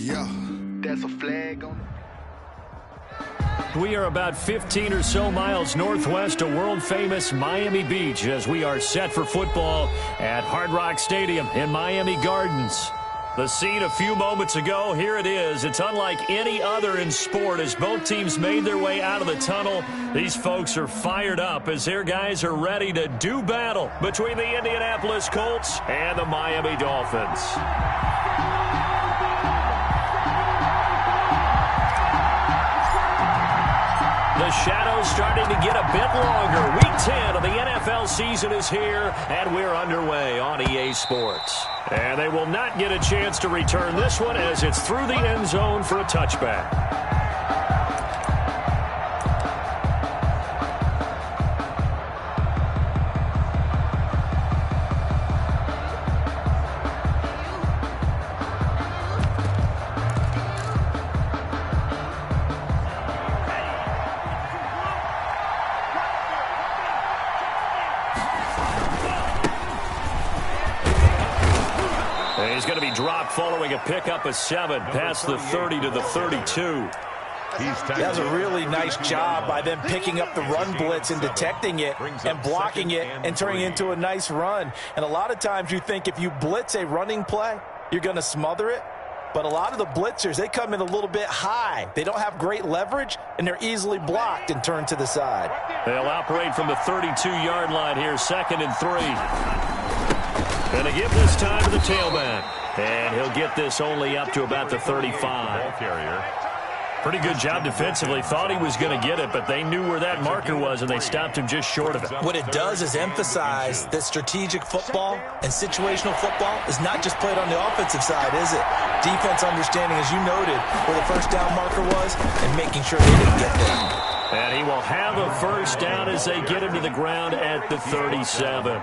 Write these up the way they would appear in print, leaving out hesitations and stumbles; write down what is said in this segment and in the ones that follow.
Yeah, that's a flag on it. We are about 15 or so miles northwest of world-famous Miami Beach as we are set for football at Hard Rock Stadium in Miami Gardens. The scene a few moments ago, here it is. It's unlike any other in sport as both teams made their way out of the tunnel. These folks are fired up as their guys are ready to do battle between the Indianapolis Colts and the Miami Dolphins. The shadow's starting to get a bit longer. Week 10 of the NFL season is here, and we're underway on EA Sports. And they will not get a chance to return this one as it's through the end zone for a touchback. He's going to be dropped following a pickup of 7 past the 30 to the 32. That's a really nice job by them picking up the run blitz and detecting it and blocking it and turning it into a nice run. And a lot of times you think if you blitz a running play, you're going to smother it. But a lot of the blitzers, they come in a little bit high. They don't have great leverage, and they're easily blocked and turned to the side. They'll operate from the 32-yard line here, 2nd and 3. Going to give this time to the tailback. And he'll get this only up to about the 35. Pretty good job defensively. Thought he was going to get it, but they knew where that marker was, and they stopped him just short of it. What it does is emphasize that strategic football and situational football is not just played on the offensive side, is it? Defense understanding, as you noted, where the first down marker was and making sure they didn't get there. And he will have a first down as they get him to the ground at the 37.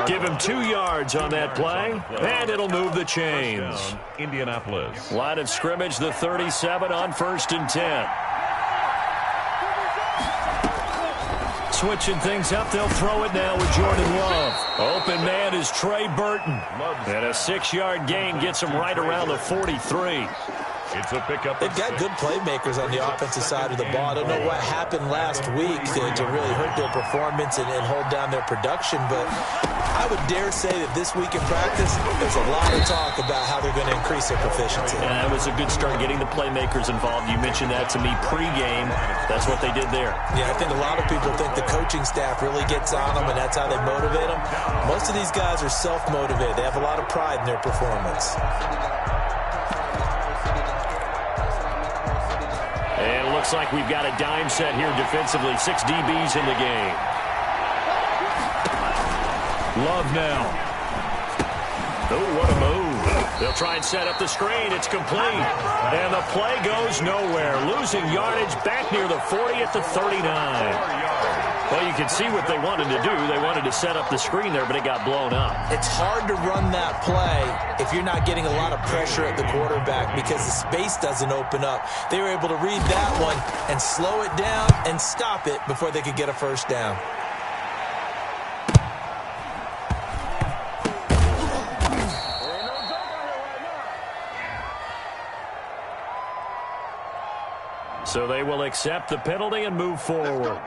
Give him 2 yards on that play, and it'll move the chains. Indianapolis. Line of scrimmage, the 37 on 1st and 10. Switching things up, they'll throw it now with Jordan Love. Open man is Trey Burton. And a 6-yard gain gets him right around the 43. It's a pickup. They've got good playmakers on the offensive side of the ball. I don't know what happened last week to really hurt their performance and hold down their production, but I would dare say that this week in practice, there's a lot of talk about how they're going to increase their proficiency. Yeah, that was a good start getting the playmakers involved. You mentioned that to me pregame. That's what they did there. Yeah, I think a lot of people think the coaching staff really gets on them, and that's how they motivate them. Most of these guys are self-motivated. They have a lot of pride in their performance. And it looks like we've got a dime set here defensively. 6 DBs in the game. Love now. Oh, what a move. They'll try and set up the screen. It's complete. And the play goes nowhere. Losing yardage back near the 40 at the 39. Well, you can see what they wanted to do. They wanted to set up the screen there, but it got blown up. It's hard to run that play if you're not getting a lot of pressure at the quarterback because the space doesn't open up. They were able to read that one and slow it down and stop it before they could get a first down. So they will accept the penalty and move forward.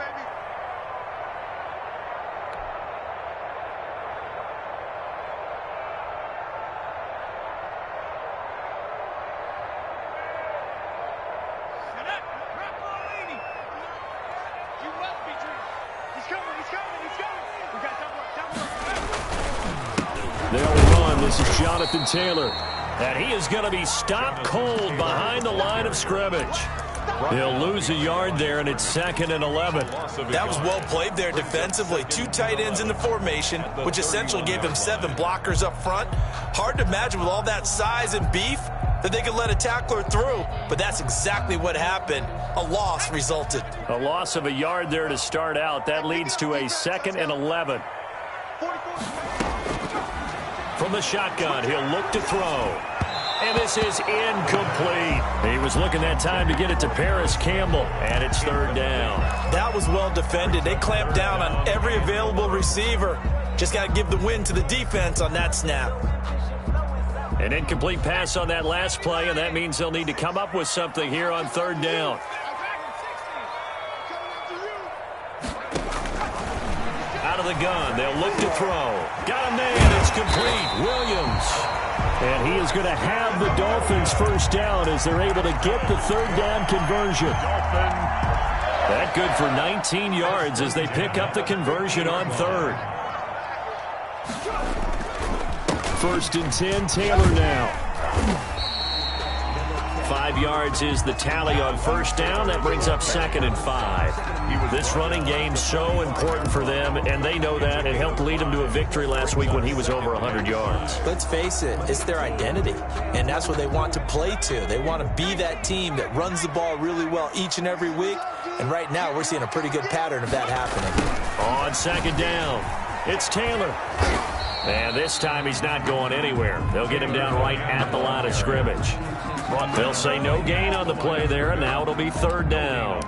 They'll run. This is Jonathan Taylor. And he is going to be stopped cold behind the line of scrimmage. They'll lose a yard there, and it's 2nd and 11. That was well played there defensively. 2 tight ends in the formation, which essentially gave them 7 blockers up front. Hard to imagine with all that size and beef that they could let a tackler through, but that's exactly what happened. A loss resulted. A loss of a yard there to start out. That leads to a 2nd and 11. From the shotgun, he'll look to throw. And this is incomplete. He was looking that time to get it to Paris Campbell, and it's 3rd down. That was well defended. They clamped down on every available receiver. Just got to give the win to the defense on that snap. An incomplete pass on that last play, and that means they'll need to come up with something here on third down. Out of the gun, they'll look to throw. Got a man, it's complete. Williams. And he is going to have the Dolphins first down as they're able to get the third down conversion. That good for 19 yards as they pick up the conversion on third. 1st and 10, Taylor now. 5 yards is the tally on first down. That brings up 2nd and 5. This running game so important for them, and they know that. It helped lead them to a victory last week when he was over 100 yards. Let's face it, it's their identity, and that's what they want to play to. They want to be that team that runs the ball really well each and every week, and right now we're seeing a pretty good pattern of that happening. On 2nd down, it's Taylor. And this time he's not going anywhere. They'll get him down right at the line of scrimmage. They'll say no gain on the play there, and now it'll be third down.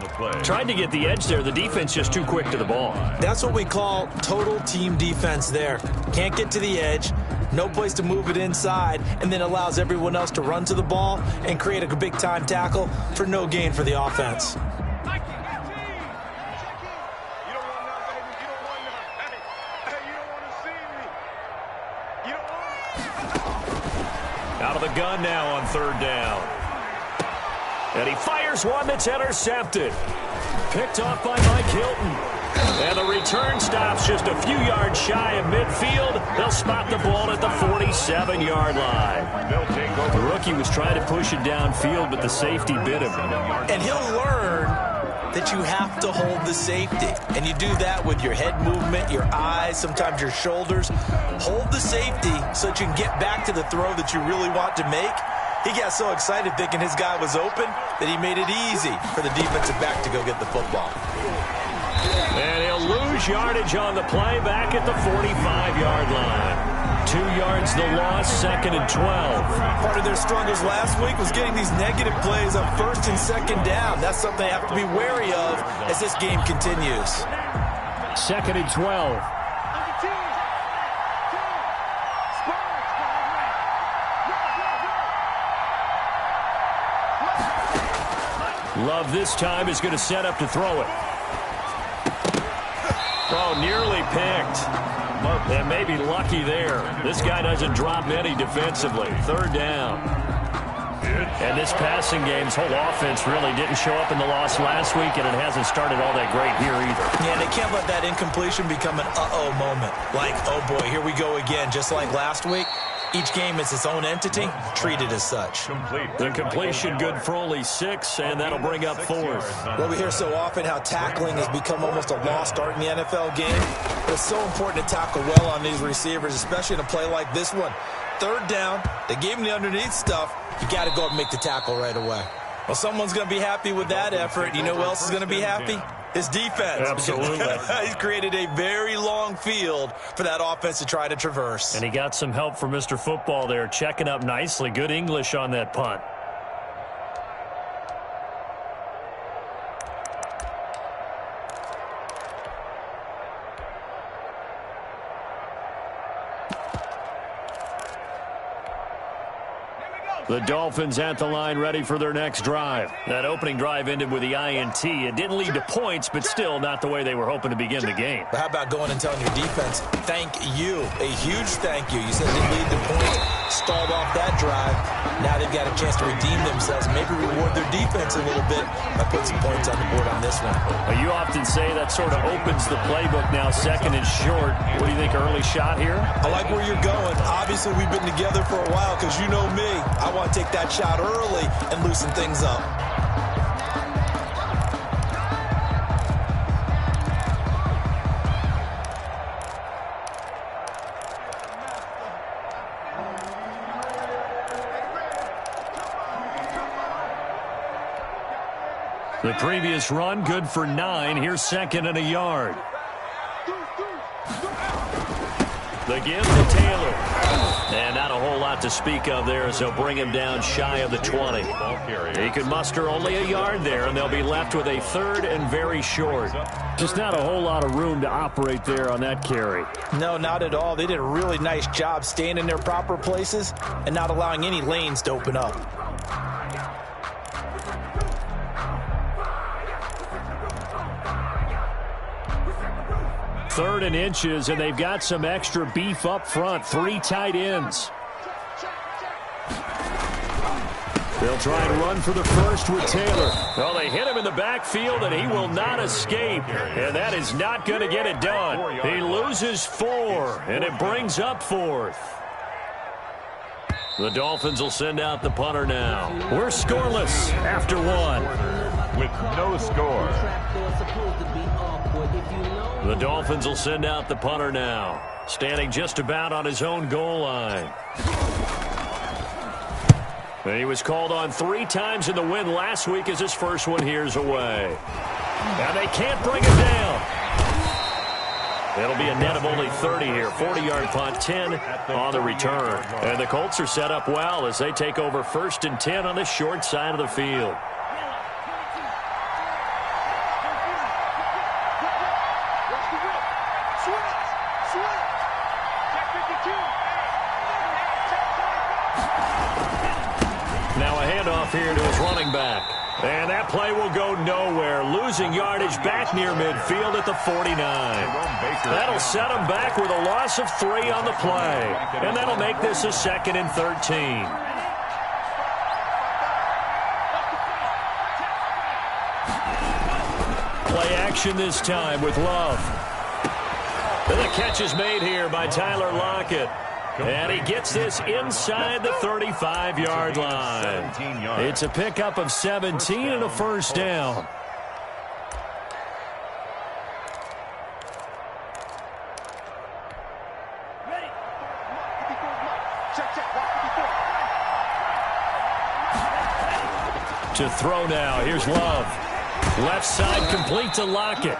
Tried to get the edge there. The defense just too quick to the ball. That's what we call total team defense there. Can't get to the edge, no place to move it inside, and then allows everyone else to run to the ball and create a big-time tackle for no gain for the offense. Out of the gun now on third down. And he fires one that's intercepted. Picked off by Mike Hilton. And the return stops just a few yards shy of midfield. They'll spot the ball at the 47-yard line. The rookie was trying to push it downfield, but the safety bit him. And he'll learn that you have to hold the safety. And you do that with your head movement, your eyes, sometimes your shoulders. Hold the safety so that you can get back to the throw that you really want to make. He got so excited thinking his guy was open that he made it easy for the defensive back to go get the football. And he'll lose yardage on the play back at the 45-yard line. 2 yards the loss, 2nd and 12. Part of their struggles last week was getting these negative plays on 1st and 2nd down. That's something they have to be wary of as this game continues. 2nd and 12. Love this time is going to set up to throw it. Oh, nearly picked. And maybe lucky there. This guy doesn't drop many defensively. Third down. And this passing game's whole offense really didn't show up in the loss last week, and it hasn't started all that great here either. Yeah, they can't let that incompletion become an uh-oh moment. Like, oh boy, here we go again, just like last week. Each game is its own entity, treated as such. The completion good for only 6, and that'll bring up 4th. Well, we hear so often how tackling has become almost a lost art in the NFL game. But it's so important to tackle well on these receivers, especially in a play like this one. Third down, they gave him the underneath stuff. You got to go and make the tackle right away. Well, someone's going to be happy with that effort. You know who else is going to be happy? His defense. Absolutely. He's created a very long field for that offense to try to traverse. And he got some help from Mr. Football there, checking up nicely. Good English on that punt. The Dolphins at the line, ready for their next drive. That opening drive ended with the INT. It didn't lead to points, but still not the way they were hoping to begin the game. But how about going and telling your defense, thank you, a huge thank you. You said it didn't lead to points, stalled off that drive. Now they've got a chance to redeem themselves, maybe reward their defense a little bit by putting some points on the board on this one. Well, you often say that sort of opens the playbook now, 2nd and short. What do you think, early shot here? I like where you're going. Obviously, we've been together for a while because you know me. I want to take that shot early and loosen things up. The previous run, good for 9. Here's 2nd and a yard. The give to Taylor. And not a whole lot to speak of there as they'll bring him down shy of the 20. He could muster only a yard there, and they'll be left with a third and very short. Just not a whole lot of room to operate there on that carry. No, not at all. They did a really nice job staying in their proper places and not allowing any lanes to open up. Third and inches, and they've got some extra beef up front. 3 tight ends. They'll try and run for the first with Taylor. Well, they hit him in the backfield, and he will not escape. And that is not going to get it done. He loses 4, and it brings up 4th. The Dolphins will send out the punter now. We're scoreless after 1. With no score. The Dolphins will send out the punter now, standing just about on his own goal line. And he was called on 3 times in the win last week as his first one here's away. And they can't bring him down. It'll be a net of only 30 here. 40-yard punt, 10 on the return. And the Colts are set up well as they take over 1st and 10 on the short side of the field. Here to his running back. And that play will go nowhere. Losing yardage back near midfield at the 49. That'll set him back with a loss of 3 on the play. And that'll make this a 2nd and 13. Play action this time with Love. And the catch is made here by Tyler Lockett. And he gets this inside the 35-yard line. It's a pickup of 17 and a first down. To throw now. Here's Love. Left side complete to Lockett.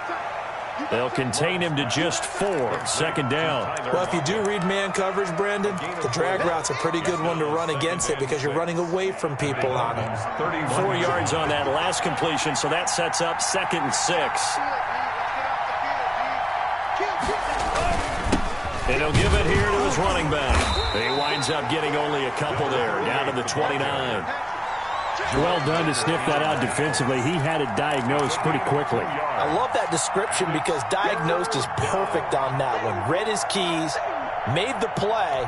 They'll contain him to just 4. 2nd down. Well, if you do read man coverage, Brandon, the drag route's a pretty good one to run against it because you're running away from people on him. 4 yards on that last completion, so that sets up 2nd and 6. And he'll give it here to his running back. He winds up getting only a couple there, down to the 29. Well done to sniff that out defensively. He had it diagnosed pretty quickly. I love that description because diagnosed is perfect on that one. Read his keys, made the play,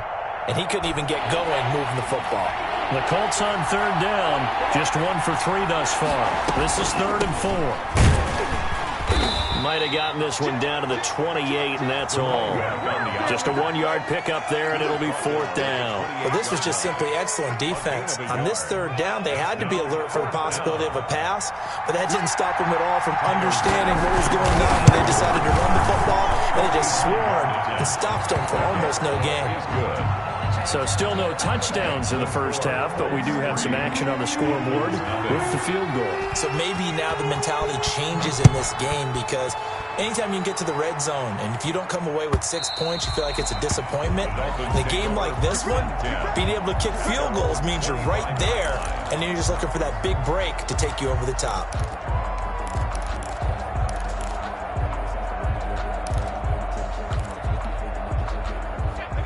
and he couldn't even get going moving the football. The Colts on 3rd down, just 1 for 3 thus far. This is 3rd and 4. Might have gotten this one down to the 28, and that's all. Just a 1-yard pickup there, and it'll be 4th down. Well, this was just simply excellent defense. On this 3rd down, they had to be alert for the possibility of a pass, but that didn't stop them at all from understanding what was going on when they decided to run the football, and they just swarmed and stopped them for almost no gain. So still no touchdowns in the first half, but we do have some action on the scoreboard with the field goal. So maybe now the mentality changes in this game because anytime you can get to the red zone, and if you don't come away with 6 points, you feel like it's a disappointment. In a game like this one, being able to kick field goals means you're right there, and then you're just looking for that big break to take you over the top.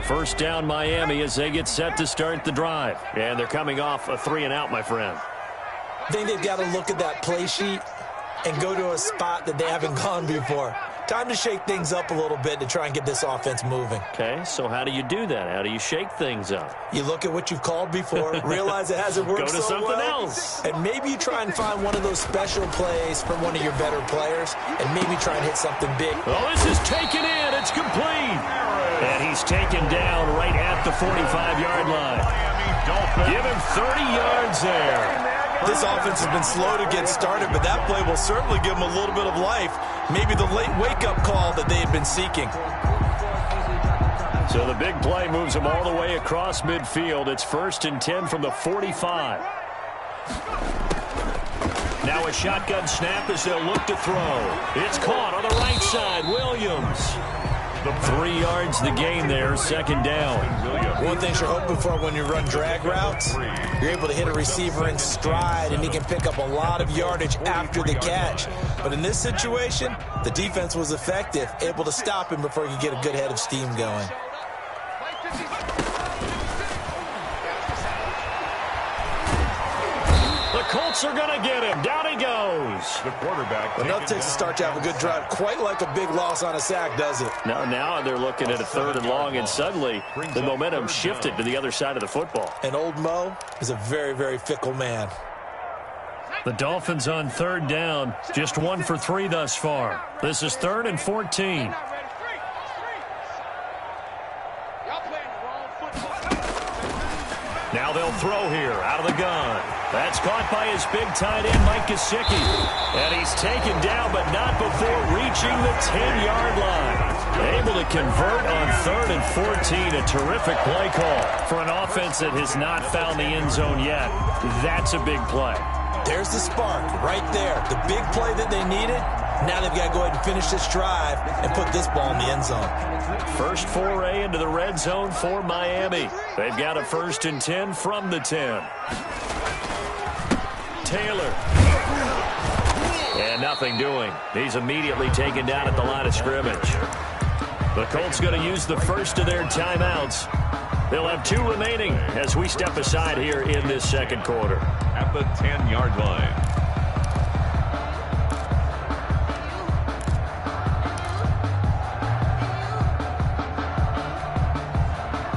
First down Miami as they get set to start the drive. And they're coming off a 3-and-out, my friend. I think they've got to look at that play sheet and go to a spot that they haven't gone before. Time to shake things up a little bit to try and get this offense moving. Okay, so how do you do that? How do you shake things up? You look at what you've called before, realize it hasn't worked Go to so something well, else. and maybe you try and find one of those special plays from one of your better players, and maybe try and hit something big. Oh, this is taken in. It's complete. And he's taken down right at the 45-yard line. Give him 30 yards there. This offense has been slow to get started, but that play will certainly give them a little bit of life. Maybe the late wake-up call that they had been seeking. So the big play moves them all the way across midfield. It's 1st and 10 from the 45. Now a shotgun snap as they'll look to throw. It's caught on the right side. Williams. 3 yards the gain there, 2nd down. One thing you're hoping for when you run drag routes, you're able to hit a receiver in stride, and he can pick up a lot of yardage after the catch. But in this situation, the defense was effective, able to stop him before he could get a good head of steam going. The Colts are going to get him. Down he goes. The quarterback. Enough takes to start to have a good drive. Quite like a big loss on a sack, does it? Now they're looking at a 3rd and long, and suddenly the momentum shifted to the other side of the football. And old Mo is a very, very fickle man. The Dolphins on 3rd down. Just 1 for 3 thus far. This is 3rd and 14. Now they'll throw here out of the gun. That's caught by his big tight end, Mike Gesicki. And he's taken down, but not before reaching the 10-yard line. Able to convert on 3rd and 14. A terrific play call for an offense that has not found the end zone yet. That's a big play. There's the spark right there. The big play that they needed. Now they've got to go ahead and finish this drive and put this ball in the end zone. First foray into the red zone for Miami. They've got a 1st and 10 from the 10. Taylor. And nothing doing. He's immediately taken down at the line of scrimmage. The Colts going to use the first of their timeouts. They'll have 2 remaining as we step aside here in this 2nd quarter. At the 10-yard line.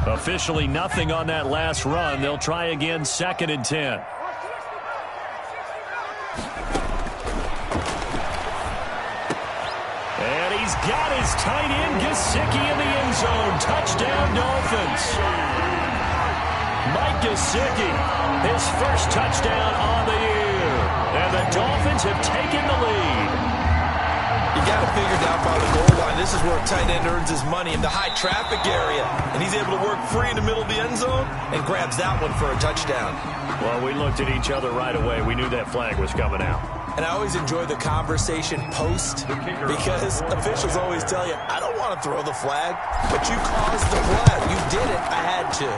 Officially nothing on that last run. They'll try again 2nd and 10. And he's got his tight end Gesicki in the end zone. Touchdown Dolphins. Mike Gesicki, his first touchdown on the year. And the Dolphins have taken the lead. You got to figure down by the goal line. This is where a tight end earns his money, in the high traffic area. And he's able to work free in the middle of the end zone and grabs that one for a touchdown. Well, we looked at each other right away. We knew that flag was coming out. And I always enjoy the conversation post, because officials always tell you, I don't want to throw the flag, but you caused the play. You did it. I had to.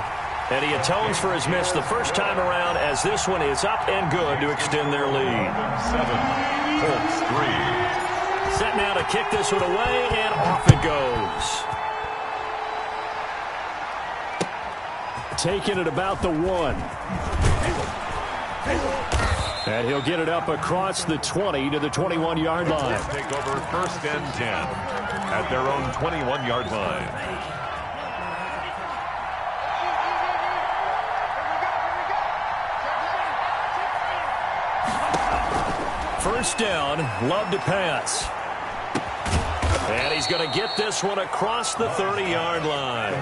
And he atones for his miss the first time around, as this one is up and good to extend their lead. 7, Colts 3. Set now to kick this one away, and off it goes. Taking it about the 1. And he'll get it up across the 20 to the 21-yard line. Take over 1st and 10 at their own 21-yard line. First down, Love to pass. And he's going to get this one across the 30-yard line.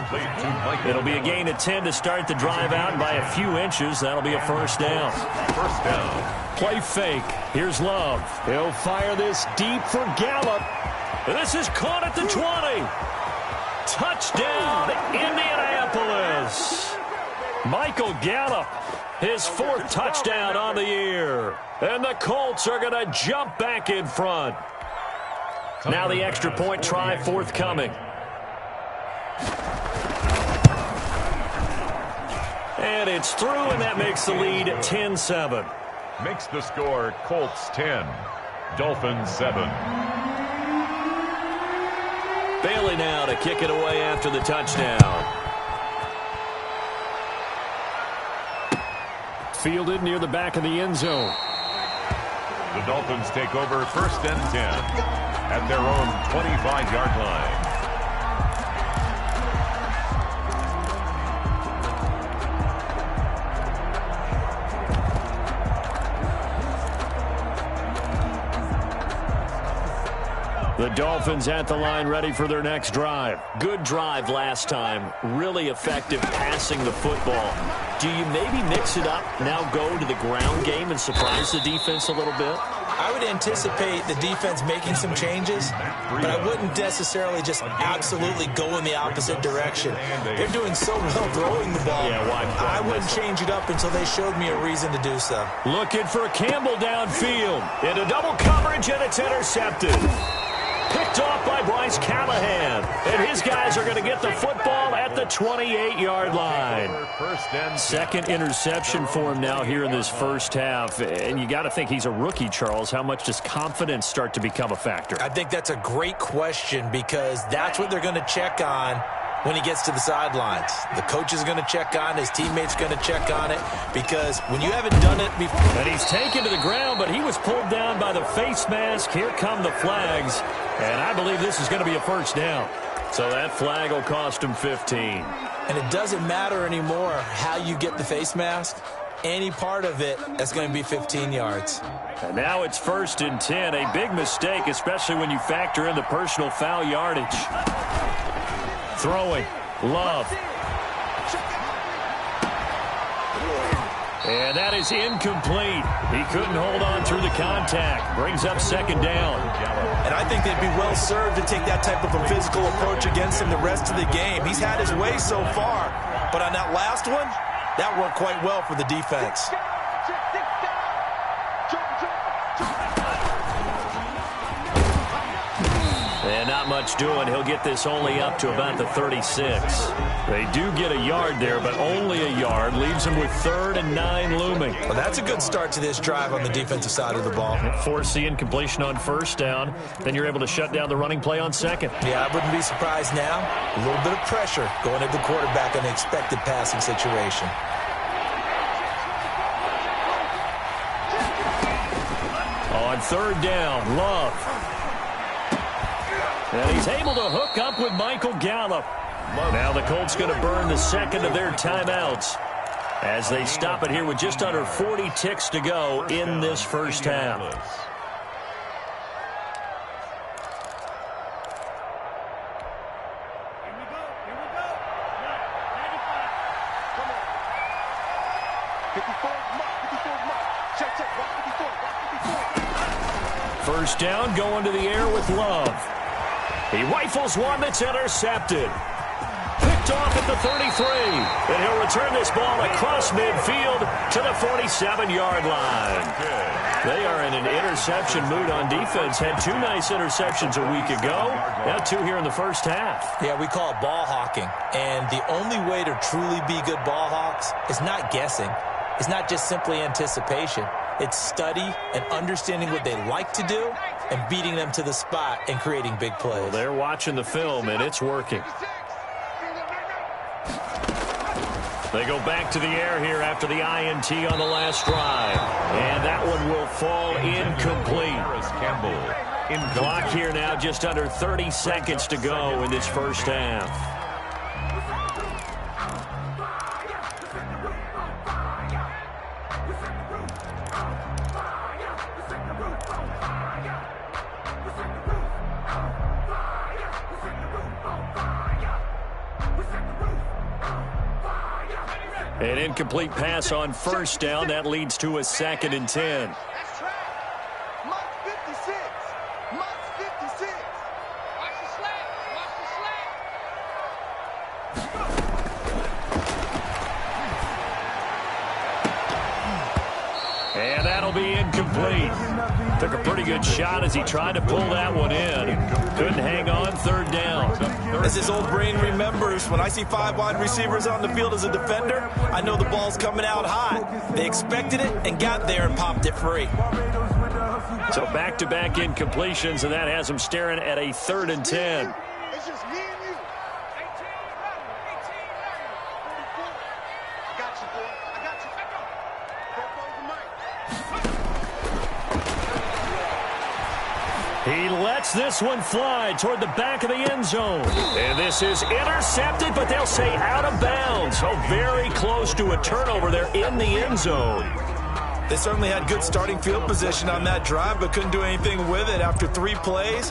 It'll be a gain of 10 to start the drive out, and by a few inches, that'll be a 1st down. 1st down. Play fake. Here's Love. He'll fire this deep for Gallup. And this is caught at the 20. Touchdown, Indianapolis. Michael Gallup, his 4th touchdown on the year. And the Colts are going to jump back in front. Now the extra point try forthcoming. And it's through, and that makes the lead 10-7. Makes the score Colts 10, Dolphins 7. Bailey now to kick it away after the touchdown. Fielded near the back of the end zone. The Dolphins take over 1st and 10 at their own 25-yard line. The Dolphins at the line, ready for their next drive. Good drive last time. Really effective passing the football. Do you maybe mix it up, now go to the ground game and surprise the defense a little bit? I would anticipate the defense making some changes, but I wouldn't necessarily just absolutely go in the opposite direction. They're doing so well throwing the ball. Yeah, I wouldn't change it up until they showed me a reason to do so. Looking for Campbell downfield. Into double coverage, and it's intercepted. Picked Picked off by Bryce Callahan. And his guys are going to get the football at the 28-yard line. Second interception for him now here in this first half. And you got to think he's a rookie, Charles. How much does confidence start to become a factor? I think that's a great question because that's what they're going to check on when he gets to the sidelines. The coach is going to check on it. His teammates going to check on it because when you haven't done it before. And he's taken to the ground, but he was pulled down by the face mask. Here come the flags. And I believe this is going to be a first down. So that flag will cost him 15. And it doesn't matter anymore how you get the face mask. Any part of it, that's going to be 15 yards. And now it's 1st and 10. A big mistake, especially when you factor in the personal foul yardage. Throwing. Love. And that is incomplete. He couldn't hold on through the contact. Brings up 2nd down. And I think they'd be well served to take that type of a physical approach against him the rest of the game. He's had his way so far. But on that last one, that worked quite well for the defense. And not much doing. He'll get this only up to about the 36. They do get a yard there, but only a yard. Leaves him with 3rd and 9 looming. Well, that's a good start to this drive on the defensive side of the ball. Force the incompletion on 1st down. Then you're able to shut down the running play on 2nd. Yeah, I wouldn't be surprised now. A little bit of pressure going at the quarterback in the expected passing situation. On 3rd down, Love. And he's able to hook up with Michael Gallup. Now the Colts going to burn the 2nd of their timeouts as they stop it here with just under 40 ticks to go in this first half. First down, going to the air with Love. He rifles one that's intercepted. Picked off at the 33. And he'll return this ball across midfield to the 47-yard line. They are in an interception mood on defense. Had 2 nice interceptions a week ago. Now 2 here in the first half. Yeah, we call it ball hawking. And the only way to truly be good ball hawks is not guessing. It's not just simply anticipation. It's study and understanding what they like to do and beating them to the spot and creating big plays. Well, they're watching the film, and it's working. They go back to the air here after the INT on the last drive. And that one will fall incomplete. Clock here now, just under 30 seconds to go in this first half. An incomplete pass on 1st down. That leads to a 2nd and 10. That's right. Mark 56. Mark 56. Watch the slap. Watch the slap. And that'll be incomplete. Took a pretty good shot as he tried to pull that one in. Couldn't hang on 3rd down. As his old brain remembers, when I see 5 wide receivers on the field as a defender, I know the ball's coming out hot. They expected it and got there and popped it free. So back-to-back incompletions, and that has him staring at a 3rd and 10. It's just me and you. 18 running. 18 running. 34. I got you, boy. I got you. He lets this one fly toward the back of the end zone. And this is intercepted, but they'll say out of bounds. So very close to a turnover there in the end zone. They certainly had good starting field position on that drive, but couldn't do anything with it after 3 plays.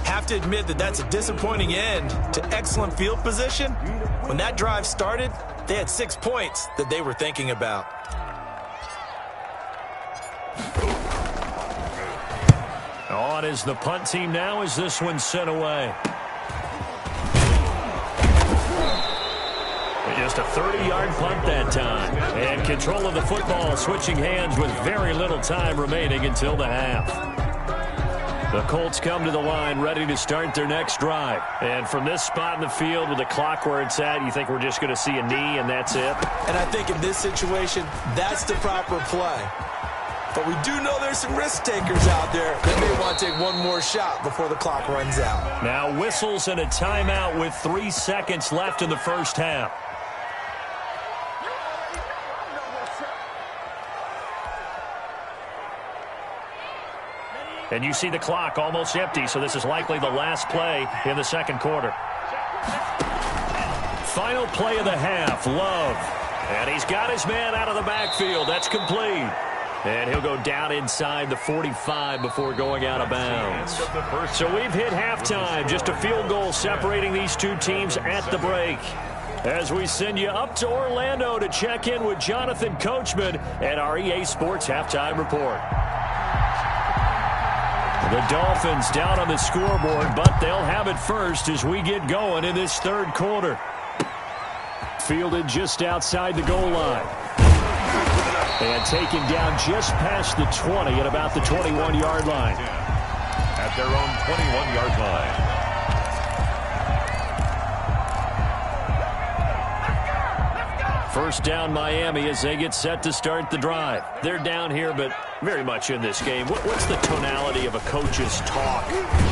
Have to admit that that's a disappointing end to excellent field position. When that drive started, they had 6 points that they were thinking about. On is the punt team now as this one's sent away. Just a 30-yard punt that time. And control of the football switching hands with very little time remaining until the half. The Colts come to the line ready to start their next drive. And from this spot in the field with the clock where it's at, you think we're just going to see a knee and that's it? And I think in this situation, that's the proper play. But we do know there's some risk takers out there that may want to take one more shot before the clock runs out. Now whistles and a timeout with 3 seconds left in the first half. And you see the clock almost empty, so this is likely the last play in the second quarter. Final play of the half, Love. And he's got his man out of the backfield. That's complete. And he'll go down inside the 45 before going out of bounds. So we've hit halftime. Just a field goal separating these two teams at the break. As we send you up to Orlando to check in with Jonathan Coachman at our EA Sports Halftime Report. The Dolphins down on the scoreboard, but they'll have it first as we get going in this third quarter. Fielded just outside the goal line. And taken down just past the 20 at about the 21-yard line. At their own 21-yard line. First down Miami as they get set to start the drive. They're down here, but very much in this game. What's the tonality of a coach's talk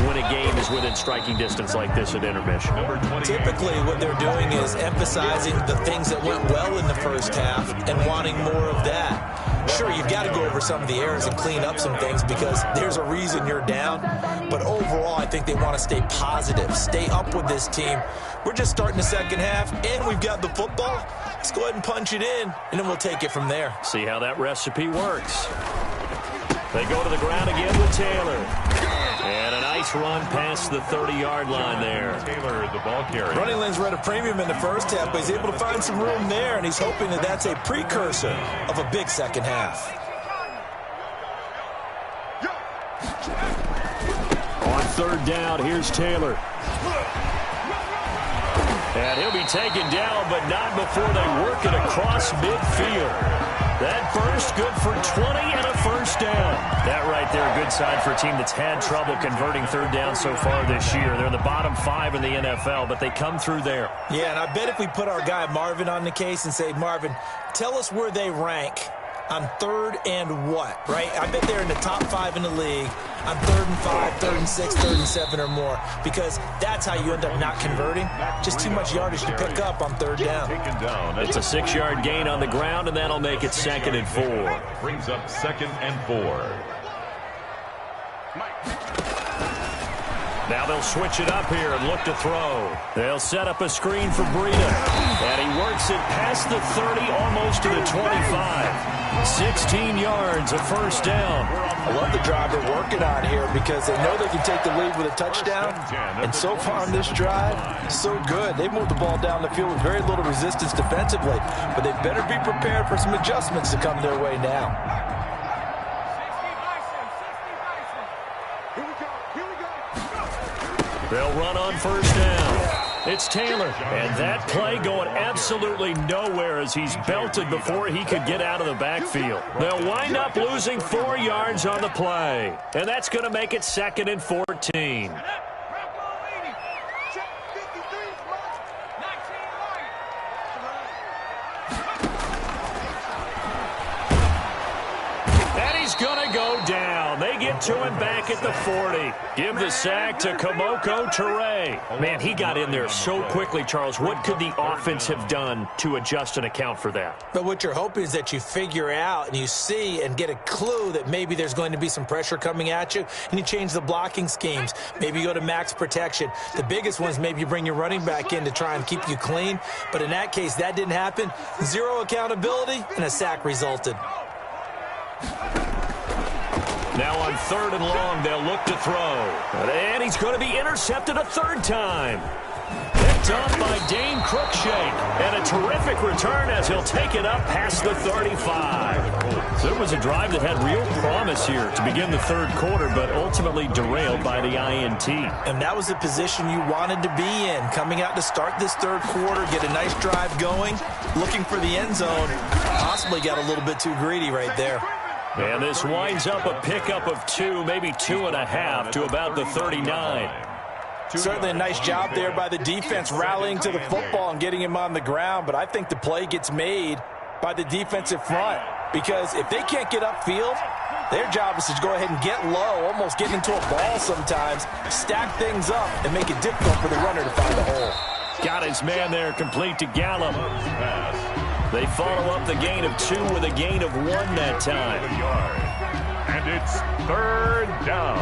when a game is within striking distance like this at intermission? Typically what they're doing is emphasizing the things that went well in the first half and wanting more of that. Sure, you've got to go over some of the errors and clean up some things because there's a reason you're down. But overall, I think they want to stay positive, stay up with this team. We're just starting the second half, and we've got the football. Let's go ahead and punch it in, and then we'll take it from there. See how that recipe works. They go to the ground again with Taylor. And a nice run past the 30-yard line there. Taylor, the ball carrier. Running lanes were at a premium in the first half, but he's able to find some room there, and he's hoping that that's a precursor of a big second half. On third down, here's Taylor. And he'll be taken down, but not before they work it across midfield. That burst good for 20 and a first down. That right there, a good sign for a team that's had trouble converting third down so far this year. They're in the bottom 5 in the NFL, but they come through there. Yeah, and I bet if we put our guy Marvin on the case and say, Marvin, tell us where they rank on third and what, right? I bet they're in the top 5 in the league on 3rd and 5, 3rd and 6, 3rd and 7 or more, because that's how you end up not converting. Just too much yardage to pick up on third down. It's a 6-yard gain on the ground, and that'll make it 2nd and 4. Brings up 2nd and 4. Now they'll switch it up here and look to throw. They'll set up a screen for Breida. And he works it past the 30, almost to the 25. 16 yards, a first down. I love the drive they're working on here because they know they can take the lead with a touchdown. And so far on this drive, so good. They moved the ball down the field with very little resistance defensively. But they better be prepared for some adjustments to come their way now. They'll run on first down. It's Taylor. And that play going absolutely nowhere as he's belted before he could get out of the backfield. They'll wind up losing 4 yards on the play. And that's going to make it 2nd and 14. Going to go down. They get to him back at the 40. Give the sack to Kamoko Toure. Man, he got in there so quickly, Charles. What could the offense have done to adjust and account for that? But what you're hoping is that you figure out and you see and get a clue that maybe there's going to be some pressure coming at you, and you change the blocking schemes. Maybe you go to max protection. The biggest one is maybe you bring your running back in to try and keep you clean. But in that case, that didn't happen. 0 accountability, and a sack resulted. Now on 3rd and long, they'll look to throw. And he's going to be intercepted a 3rd time. Picked up by Dane Cruikshank. And a terrific return as he'll take it up past the 35. So it was a drive that had real promise here to begin the third quarter, but ultimately derailed by the INT. And that was the position you wanted to be in. Coming out to start this third quarter, get a nice drive going, looking for the end zone. Possibly got a little bit too greedy right there. And this winds up a pickup of 2, maybe 2.5 to about the 39. Certainly a nice job there by the defense rallying to the football and getting him on the ground, but I think the play gets made by the defensive front because if they can't get upfield, their job is to go ahead and get low, almost get into a ball sometimes, stack things up, and make it difficult for the runner to find a hole. Got his man there, complete to Gallup. They follow up the gain of 2 with a gain of 1 that time. And it's 3rd down.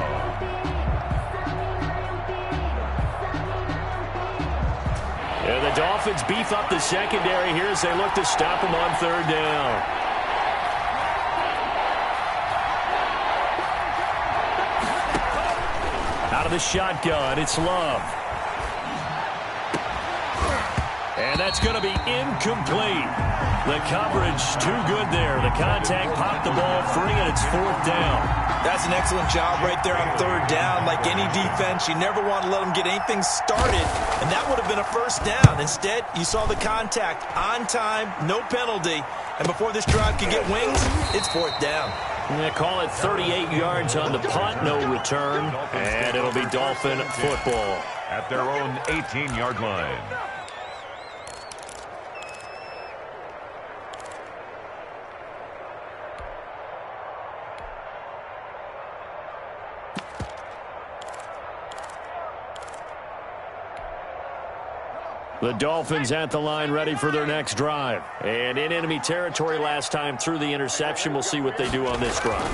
And the Dolphins beef up the secondary here as they look to stop them on 3rd down. Out of the shotgun, it's Love. And that's going to be incomplete. The coverage too good there. The contact popped the ball free, and it's 4th down. That's an excellent job right there on 3rd down. Like any defense, you never want to let them get anything started, and that would have been a 1st down. Instead, you saw the contact on time, no penalty, and before this drive could get wings, it's 4th down. They call it 38 yards on the punt, no return, and it'll be Dolphin football. At their own 18-yard line. The Dolphins at the line ready for their next drive. And in enemy territory last time through the interception. We'll see what they do on this drive.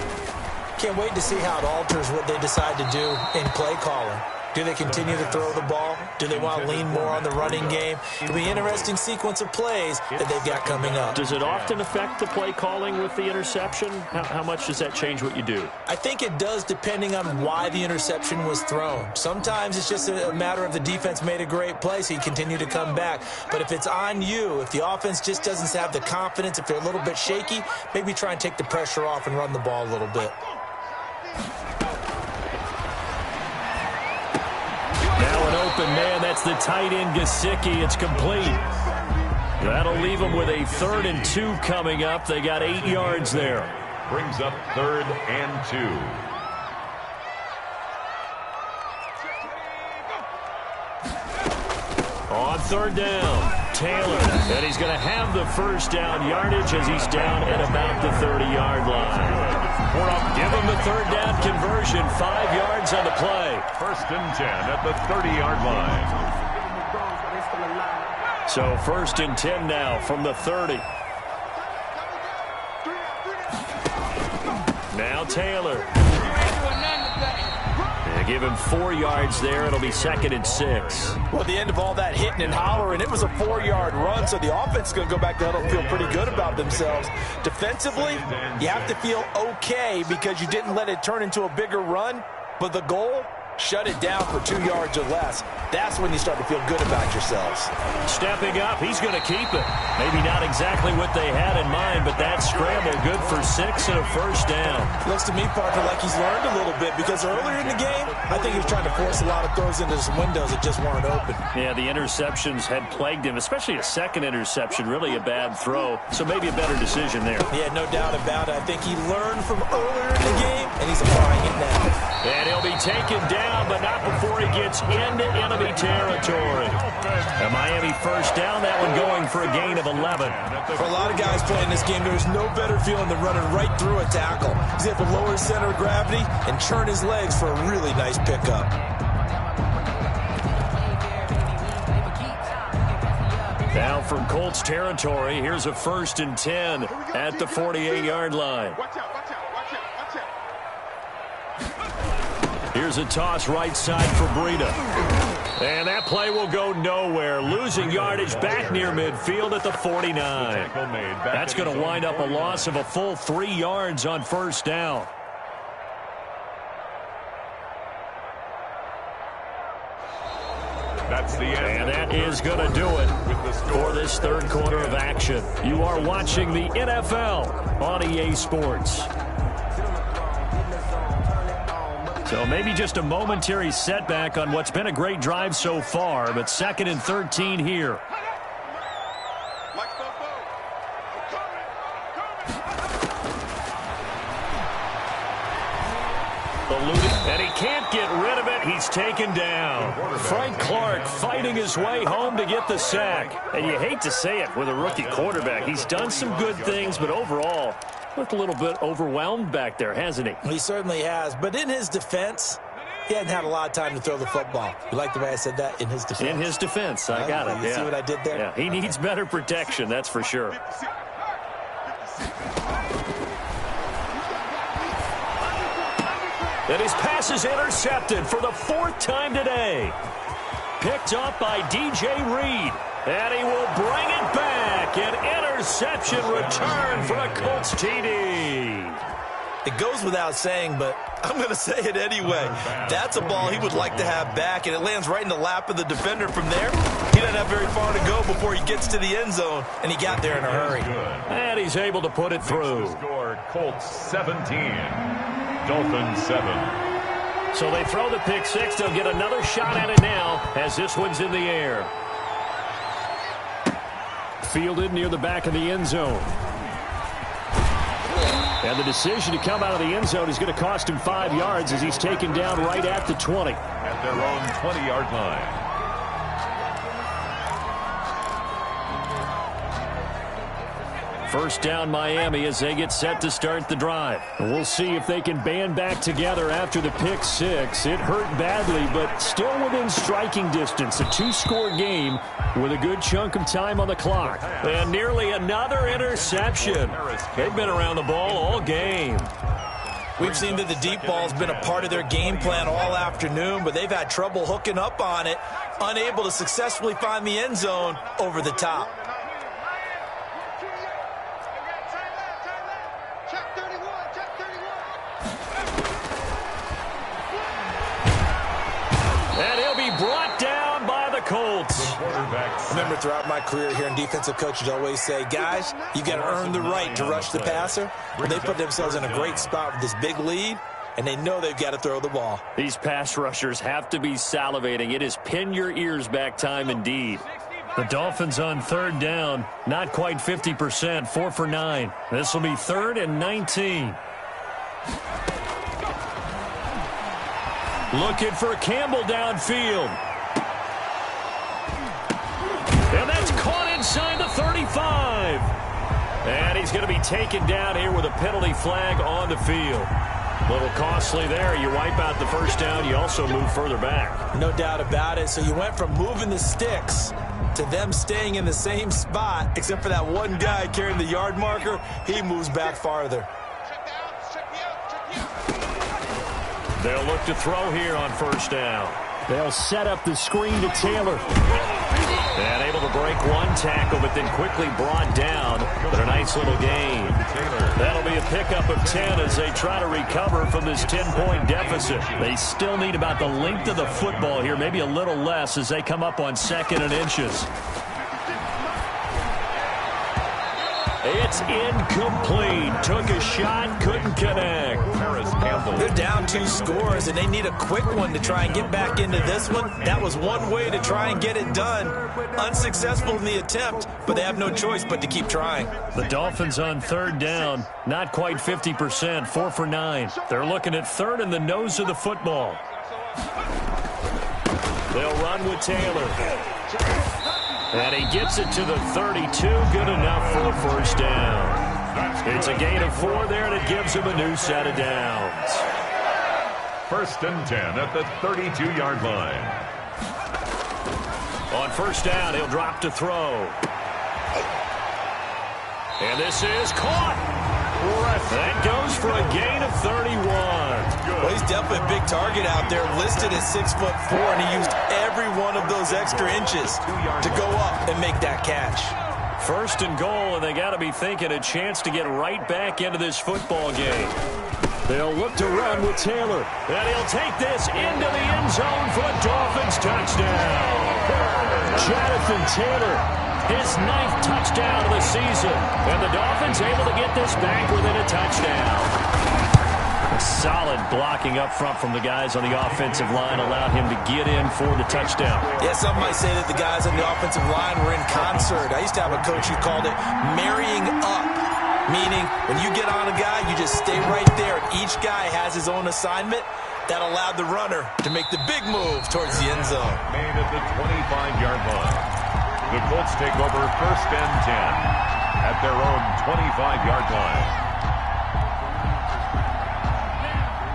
Can't wait to see how it alters what they decide to do in play calling. Do they continue to throw the ball? Do they want to lean more on the running game? It'll be an interesting sequence of plays that they've got coming up. Does it often affect the play calling with the interception? How much does that change what you do? I think it does depending on why the interception was thrown. Sometimes it's just a matter of the defense made a great play, so you continue to come back. But if it's on you, if the offense just doesn't have the confidence, if they're a little bit shaky, maybe try and take the pressure off and run the ball a little bit. Now an open man. That's the tight end, Gesicki. It's complete. That'll leave them with a 3rd and 2 coming up. They got 8 yards there. Brings up 3rd and 2. On 3rd down, Taylor. And he's going to have the 1st down yardage as he's down at about the 30-yard line. Give him the 3rd down conversion. 5 yards on the play. 1st and 10 at the 30-yard line. So 1st and 10 now from the 30. Now Taylor. They give him 4 yards there. It'll be 2nd and 6. Well, at the end of all that hitting and hollering, it was a 4-yard run, so the offense is going to go back to huddle and feel pretty good about themselves. Defensively, you have to feel okay because you didn't let it turn into a bigger run, but the goal, shut it down for 2 yards or less. That's when you start to feel good about yourselves. Stepping up, he's going to keep it. Maybe not exactly what they had in mind, but that scramble good for 6 and a 1st down. Looks to me, Parker, like he's learned a little bit because earlier in the game, I think he was trying to force a lot of throws into some windows that just weren't open. Yeah, the interceptions had plagued him, especially a 2nd interception, really a bad throw. So maybe a better decision there. Yeah, no doubt about it. I think he learned from earlier in the game, and he's applying it now. And he'll be taken down, but not before he gets into enemy territory. A Miami 1st down, that one going for a gain of 11. For a lot of guys playing this game, there's no better feeling than running right through a tackle. He's able to lower his center of gravity and churn his legs for a really nice pickup. Now from Colts territory, here's a 1st and 10 at the 48-yard line. Here's a toss right side for Breida. And that play will go nowhere. Losing yardage back near midfield at the 49. That's going to wind up a loss of a full 3 yards on 1st down. That's the end. And that is going to do it for this 3rd quarter of action. You are watching the NFL on EA Sports. So maybe just a momentary setback on what's been a great drive so far, but 2nd and 13 here. And he can't get rid of it. He's taken down. Frank Clark fighting his way home to get the sack. And you hate to say it with a rookie quarterback. He's done some good things, but overall, looked a little bit overwhelmed back there, hasn't he? He certainly has. But in his defense, he hadn't had a lot of time to throw the football. You like the way I said that? In his defense? In his defense. I got it. You see what I did there? Yeah, he needs better protection, that's for sure. And his pass is intercepted for the 4th time today. Picked up by DJ Reed. And he will bring it back. An interception return for a Colts TD. It goes without saying, but I'm going to say it anyway. That's a ball he would like to have back, and it lands right in the lap of the defender from there. He doesn't have very far to go before he gets to the end zone, and he got there in a hurry. And he's able to put it through. Score, Colts 17, Dolphins 7. So they throw the pick six. They'll get another shot at it now as this one's in the air. Fielded near the back of the end zone. And the decision to come out of the end zone is going to cost him 5 yards as he's taken down right at the 20. At their own 20-yard line. First down Miami as they get set to start the drive. And we'll see if they can band back together after the pick six. It hurt badly, but still within striking distance. A 2-score game with a good chunk of time on the clock. And nearly another interception. They've been around the ball all game. We've seen that the deep ball's been a part of their game plan all afternoon, but they've had trouble hooking up on it, unable to successfully find the end zone over the top. And he'll be brought down by the Colts. I remember throughout my career here in defensive coaches always say, guys, you got to earn the right to rush the passer. Well, they put themselves in a great spot with this big lead, and they know they've got to throw the ball. These pass rushers have to be salivating. It is pin your ears back time indeed. The Dolphins on 3rd down, not quite 50%, 4 for 9. This will be 3rd and 19. Looking for Campbell downfield. And that's caught inside the 35. And he's going to be taken down here with a penalty flag on the field. A little costly there. You wipe out the first down. You also move further back. No doubt about it. So you went from moving the sticks to them staying in the same spot, except for that one guy carrying the yard marker. He moves back farther. They'll look to throw here on 1st down. They'll set up the screen to Taylor. And able to break one tackle, but then quickly brought down. But a nice little gain. That'll be a pickup of 10 as they try to recover from this 10-point deficit. They still need about the length of the football here, maybe a little less as they come up on 2nd and inches. It's incomplete. Took a shot, couldn't connect. They're down 2 scores, and they need a quick one to try and get back into this one. That was one way to try and get it done. Unsuccessful in the attempt, but they have no choice but to keep trying. The Dolphins on 3rd down, not quite 50%, 4 for 9. They're looking at 3rd in the nose of the football. They'll run with Taylor. And he gets it to the 32, good enough for the 1st down. It's a gain of 4 there, and it gives him a new set of downs. 1st and 10 at the 32-yard line. On 1st down, he'll drop to throw. And this is caught. That goes for a gain of 31. Well, he's definitely a big target out there, listed at 6'4", and he used every one of those extra inches to go up and make that catch. 1st and goal, and they got to be thinking a chance to get right back into this football game. They'll look to run with Taylor, and he'll take this into the end zone for a Dolphins touchdown. Jonathan Taylor, his 9th touchdown of the season, and the Dolphins able to get this back within a touchdown. Solid blocking up front from the guys on the offensive line allowed him to get in for the touchdown. Yeah, some might say that the guys on the offensive line were in concert. I used to have a coach who called it marrying up, meaning when you get on a guy, you just stay right there, and each each guy has his own assignment. That allowed the runner to make the big move towards the end zone. Made at the 25-yard line. The Colts take over 1st and 10 at their own 25-yard line.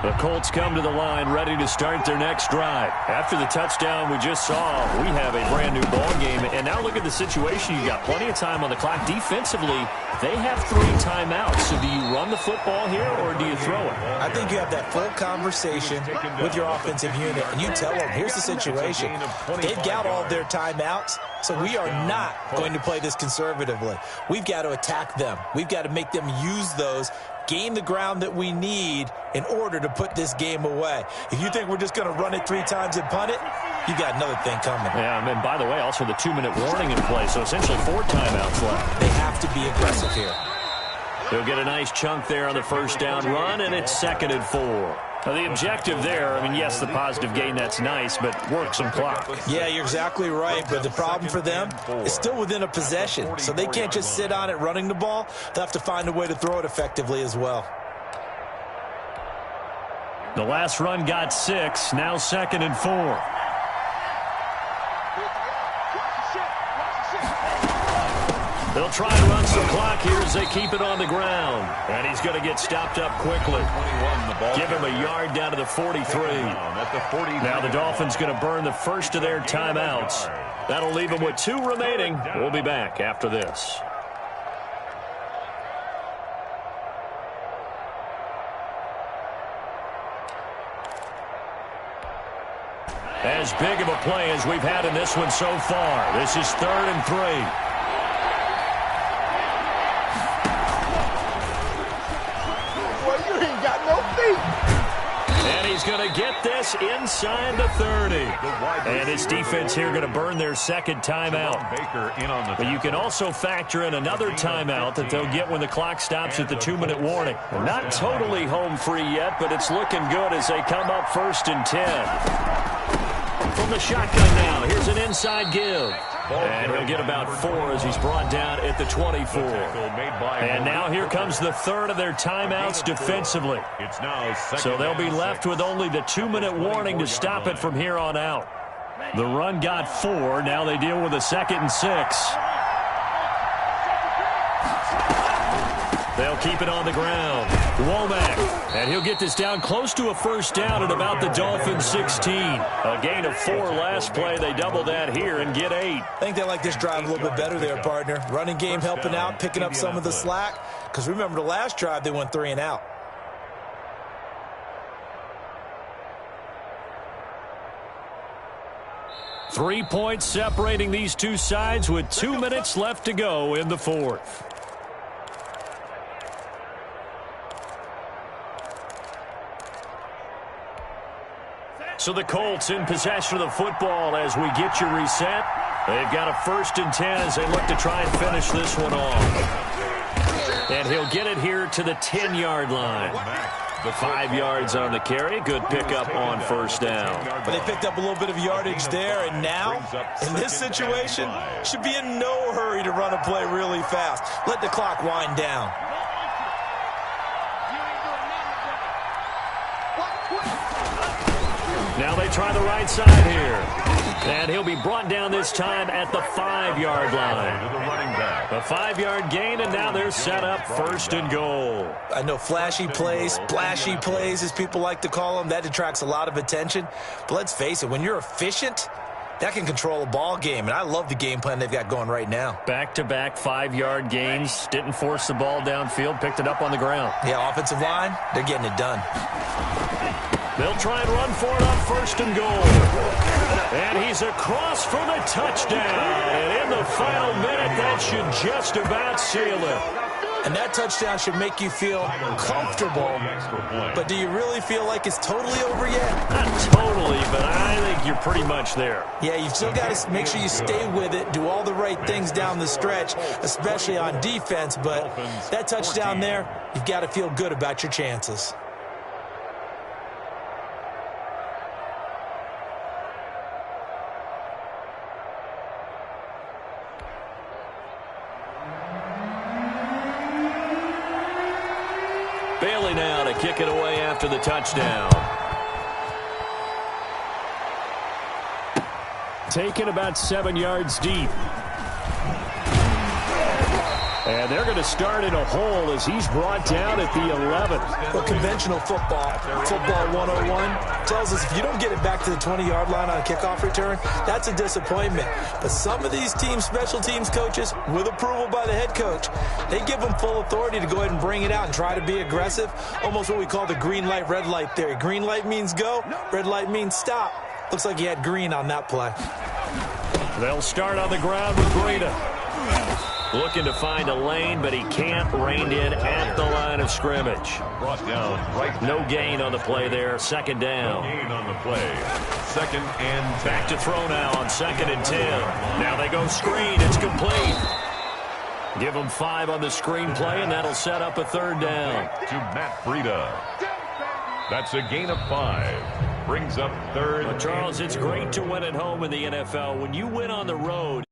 The Colts come to the line ready to start their next drive. After the touchdown we just saw, we have a brand-new ball game. And now look at the situation. You've got plenty of time on the clock. Defensively, they have 3 timeouts. So do you run the football here or do you throw it? I think you have that full conversation with your offensive unit, and you tell them, here's the situation. They've got all of their timeouts, so we are not going to play this conservatively. We've got to attack them. We've got to make them use those, gain the ground that we need in order to put this game away. If you think we're just going to run it 3 times and punt it, you got another thing coming. Yeah, and by the way, also the 2-minute warning in play, so essentially 4 timeouts left. They have to be aggressive here. He'll get a nice chunk there on the first down run, and it's 2nd and 4. Now, the objective there, I mean, yes, the positive gain, that's nice, but work some clock. Yeah, you're exactly right, but the problem for them is still within a possession, so they can't just sit on it running the ball. They'll have to find a way to throw it effectively as well. The last run got 6, now 2nd and 4. They'll try and run some clock here as they keep it on the ground. And he's going to get stopped up quickly. Give him a yard down to the 43. Now the Dolphins going to burn the first of their timeouts. That'll leave them with 2 remaining. We'll be back after this. As big of a play as we've had in this one so far. This is 3rd and 3. And he's going to get this inside the 30. And his defense here going to burn their 2nd timeout. But you can also factor in another timeout that they'll get when the clock stops at the 2-minute warning. Not totally home free yet, but it's looking good as they come up 1st and 10. From the shotgun now, here's an inside give. And he'll get about 4 as he's brought down at the 24. And now here comes the 3rd of their timeouts defensively. So they'll be left with only the 2-minute warning to stop it from here on out. The run got 4. Now they deal with a 2nd and 6. They'll keep it on the ground. Womack. And he'll get this down close to a first down at about the Dolphins 16. A gain of 4 last play. They double that here and get 8. I think they like this drive a little bit better there, partner. Running game helping out, picking up some of the slack. Because remember, the last drive, they went 3 and out. Three points separating these two sides with 2 minutes left to go in the 4th. So the Colts in possession of the football as we get you reset. They've got a 1st and 10 as they look to try and finish this one off. And he'll get it here to the 10-yard line. The 5 yards on the carry. Good pickup on 1st down. But they picked up a little bit of yardage there, and now, in this situation, should be in no hurry to run a play really fast. Let the clock wind down. Now they try the right side here. And he'll be brought down this time at the 5-yard line. A 5-yard gain, and now they're set up 1st and goal. I know flashy plays, splashy plays, as people like to call them, that attracts a lot of attention. But let's face it, when you're efficient, that can control a ball game. And I love the game plan they've got going right now. Back-to-back 5-yard gains. Didn't force the ball downfield. Picked it up on the ground. Yeah, offensive line, they're getting it done. They'll try and run for it on 1st and goal. And he's across for the touchdown. And in the final minute, that should just about seal it. And that touchdown should make you feel comfortable. But do you really feel like it's totally over yet? Not totally, but I think you're pretty much there. Yeah, you've still got to make sure you stay with it, do all the right things down the stretch, especially on defense. But that touchdown there, you've got to feel good about your chances. kick it away after the touchdown. Taken about 7 yards deep. And they're going to start in a hole as he's brought down at the 11. Well, conventional football 101, tells us if you don't get it back to the 20-yard line on a kickoff return, that's a disappointment. But some of these teams, special teams coaches, with approval by the head coach, they give them full authority to go ahead and bring it out and try to be aggressive, almost what we call the green light, red light theory. Green light means go, red light means stop. Looks like he had green on that play. They'll start on the ground with Greta. Looking to find a lane, but he can't. Reined in at the line of scrimmage. Brought down right. No gain on the play there. Second down. No gain on the play. Second and 10. Back to throw now on 2nd and 10. Now they go screen. It's complete. Give them 5 on the screen play, and that'll set up a 3rd down. To Matt Breida. That's a gain of 5. Brings up 3rd. But Charles, it's great to win at home in the NFL. When you win on the road,